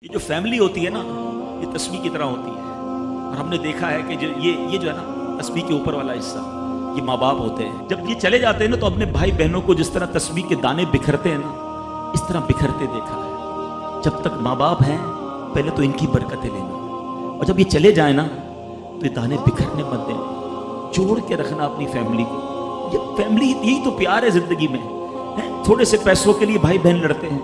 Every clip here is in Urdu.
یہ جو فیملی ہوتی ہے نا، یہ تسبیح کی طرح ہوتی ہے. اور ہم نے دیکھا ہے کہ یہ جو ہے نا تسبیح کے اوپر والا حصہ، یہ ماں باپ ہوتے ہیں. جب یہ چلے جاتے ہیں نا تو اپنے بھائی بہنوں کو جس طرح تسبیح کے دانے بکھرتے ہیں نا، اس طرح بکھرتے دیکھا ہے. جب تک ماں باپ ہیں پہلے تو ان کی برکتیں لینا، اور جب یہ چلے جائیں نا تو یہ دانے بکھرنے مت دینا، جوڑ کے رکھنا اپنی فیملی کو. یہ فیملی یہی تو پیار ہے زندگی میں. تھوڑے سے پیسوں کے لیے بھائی بہن لڑتے ہیں،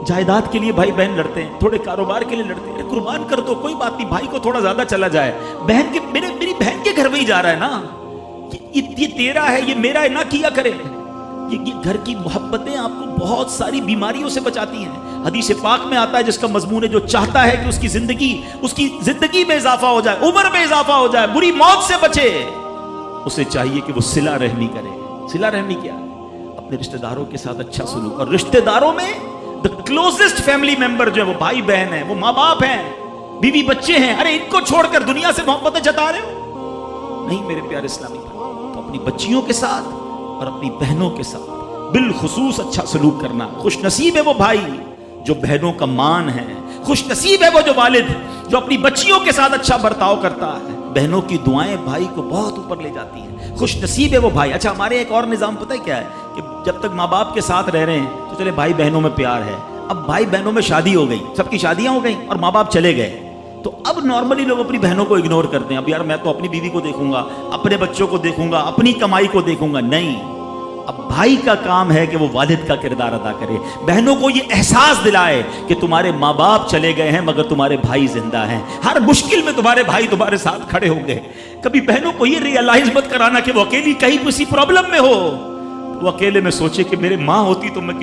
جائیداد کے لیے بھائی بہن لڑتے ہیں، تھوڑے کاروبار کے لیے لڑتے ہیں. قربان کر دو، کوئی بات نہیں، بھائی کو تھوڑا زیادہ چلا جائے، بہن کے میری بہن کے گھر میں ہی جا رہا ہے نا، یہ تیرا ہے، یہ میرا ہے، نہ کیا کرے. یہ گھر کی محبتیں آپ کو بہت ساری بیماریوں سے بچاتی ہیں. حدیث پاک میں آتا ہے جس کا مضمون ہے جو چاہتا ہے کہ اس کی زندگی میں اضافہ ہو جائے، عمر میں اضافہ ہو جائے، بری موت سے بچے، اسے چاہیے کہ وہ صلہ رحمی کرے. صلہ رحمی کیا ہے؟ اپنے رشتہ داروں کے ساتھ اچھا سلوک. اور رشتہ داروں میں the closest family member جو ہے وہ بھائی بہن ہیں، وہ ماں باپ ہیں، بیوی بچے ہیں. ارے ان کو چھوڑ کر دنیا سے محبتیں جتا رہے ہو؟ نہیں میرے پیارے اسلامی بھائی. تو اپنی بچیوں کے ساتھ اور اپنی بہنوں کے ساتھ بالخصوص اچھا سلوک کرنا. خوش نصیب ہے وہ بھائی جو بہنوں کا مان ہے، خوش نصیب ہے وہ جو والد جو اپنی بچیوں کے ساتھ اچھا برتاؤ کرتا ہے. بہنوں کی دعائیں بھائی کو بہت اوپر لے جاتی ہیں. خوش نصیب ہے وہ بھائی. اچھا ہمارے ایک اور نظام پتہ ہے کیا ہے کہ جب تک ماں باپ کے ساتھ رہ رہے ہیں تو چلے بھائی بہنوں میں پیار ہے. اب بھائی بہنوں میں شادی ہو گئی، سب کی شادیاں ہو گئیں اور ماں باپ چلے گئے، تو اب نارملی لوگ اپنی بہنوں کو اگنور کرتے ہیں. اب یار میں تو اپنی بیوی کو دیکھوں گا، اپنے بچوں کو دیکھوں گا، اپنی کمائی کو دیکھوں گا. نہیں، اب بھائی کا کام ہے کہ وہ والد کا کردار ادا کرے. بہنوں کو یہ احساس دلائے کہ تمہارے ماں باپ چلے گئے ہیں مگر تمہارے بھائی زندہ ہیں. ہر مشکل میں تمہارے بھائی تمہارے ساتھ کھڑے ہوں گے. کبھی بہنوں کو یہ ریئلائز مت کرانا کہ وہ اکیلی کہیں کسی پرابلم میں ہو. وہ اکیلے میں سوچے کہ میرے ماں ہوتی تو میں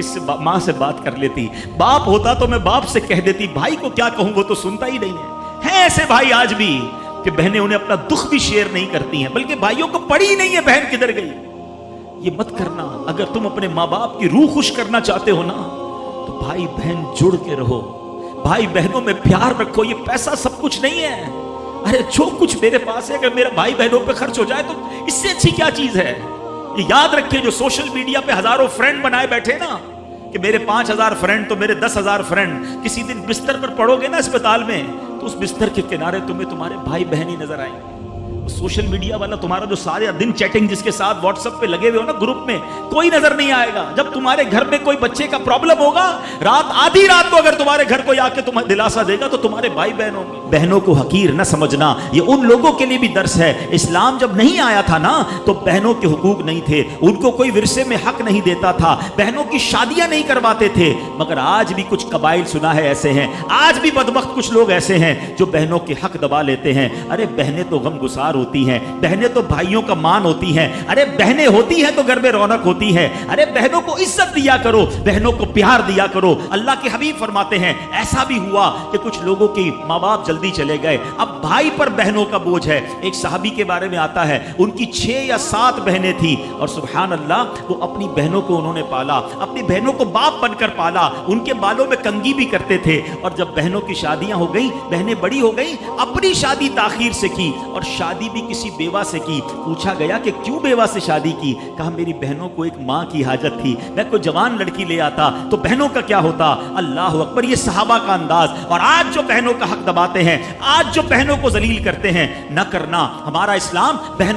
ماں سے بات کر لیتی، باپ ہوتا تو میں باپ سے کہہ دیتی. بھائی کو کیا کہوں، وہ تو سنتا ہی نہیں ہے. ایسے بھائی آج بھی کہ بہنیں انہیں اپنا دکھ بھی شیئر نہیں کرتی ہیں، بلکہ بھائیوں کو پڑی ہی نہیں ہے بہن کدھر گئی. یہ مت کرنا. اگر تم اپنے ماں باپ کی روح خوش کرنا چاہتے ہو نا تو بھائی بہن جڑ کے رہو، بھائی بہنوں میں پیار رکھو. یہ پیسہ سب کچھ نہیں ہے. ارے جو کچھ میرے پاس ہے اگر میرا بھائی بہنوں پہ خرچ ہو جائے تو اس سے اچھی کیا چیز ہے. یہ یاد رکھیں جو سوشل میڈیا پہ ہزاروں فرینڈ بنائے بیٹھے نا کہ میرے 5000 فرینڈ تو میرے 10,000 فرینڈ، کسی دن بستر پر پڑو گے نا اسپتال میں تو اس بستر کے کنارے تمہیں تمہارے بھائی بہن ہی نظر آئیں گے. سوشل میڈیا والا تمہارا جو سارے دن چیٹنگ جس کے ساتھ واٹس ایپ پہ لگے ہوئے ہو نا گروپ میں، کوئی نظر نہیں آئے گا. جب تمہارے گھر میں کوئی بچے کا پرابلم ہوگا، آدھی رات کو اگر تمہارے گھر کوئی آ کے تمہیں دلاسا دے گا تو تمہارے بھائی بہن ہوں گے. بہنوں کو حقیر نہ سمجھنا. یہ ان لوگوں کے لیے بھی درس ہے. اسلام جب نہیں آیا تھا نا تو بہنوں کے حقوق نہیں تھے، ان کو کوئی ورثے میں حق نہیں دیتا تھا، بہنوں کی شادیاں نہیں کرواتے تھے. مگر آج بھی کچھ قبائل سنا ہے ایسے ہیں، آج بھی بدبخت کچھ لوگ ایسے ہیں جو بہنوں کے حق دبا لیتے ہیں. ارے بہنیں تو غم گسار ہوتی ہیں، بہنیں تو بھائیوں کا مان ہوتی ہیں. ارے بہنیں ہوتی ہیں تو گھر میں رونق ہوتی ہے. ارے بہنوں کو عزت دیا کرو، بہنوں کو پیار دیا کرو. اللہ کے حبیب فرماتے ہیں ایسا بھی ہوا کہ کچھ لوگوں کی ماں باپ جلدی چلے گئے، اب بھائی پر بہنوں کا بوجھ ہے. ایک صحابی کے بارے میں آتا ہے ان کی 6 یا 7 بہنیں تھیں اور سبحان اللہ وہ اپنی بہنوں کو انہوں نے پالا، اپنی بہنوں کو باپ بن کر پالا. ان کے بالوں میں کنگھی بھی کرتے تھے. اور جب بہنوں کی شادیاں ہو گئیں، بہنیں بڑی ہو گئیں، اپنی شادی تاخیر سے کی اور شادی بھی کسی بیوہ سے کی. پوچھا گیا کہ کیوں بیوہ سے شادی کی؟ کہا میری بہنوں کو ایک ماں کی حاجت تھی، میں کوئی جوان لڑکی لے آتا تو بہنوں کا کیا ہوتا. اللہ اکبر. یہ صحابہ کا انداز. اور آج جو بہنوں کا حق دباتے ہیں، آج جو بہنوں کو ذلیل کرتے ہیں، نہ کرنا. ہمارا اسلام بہن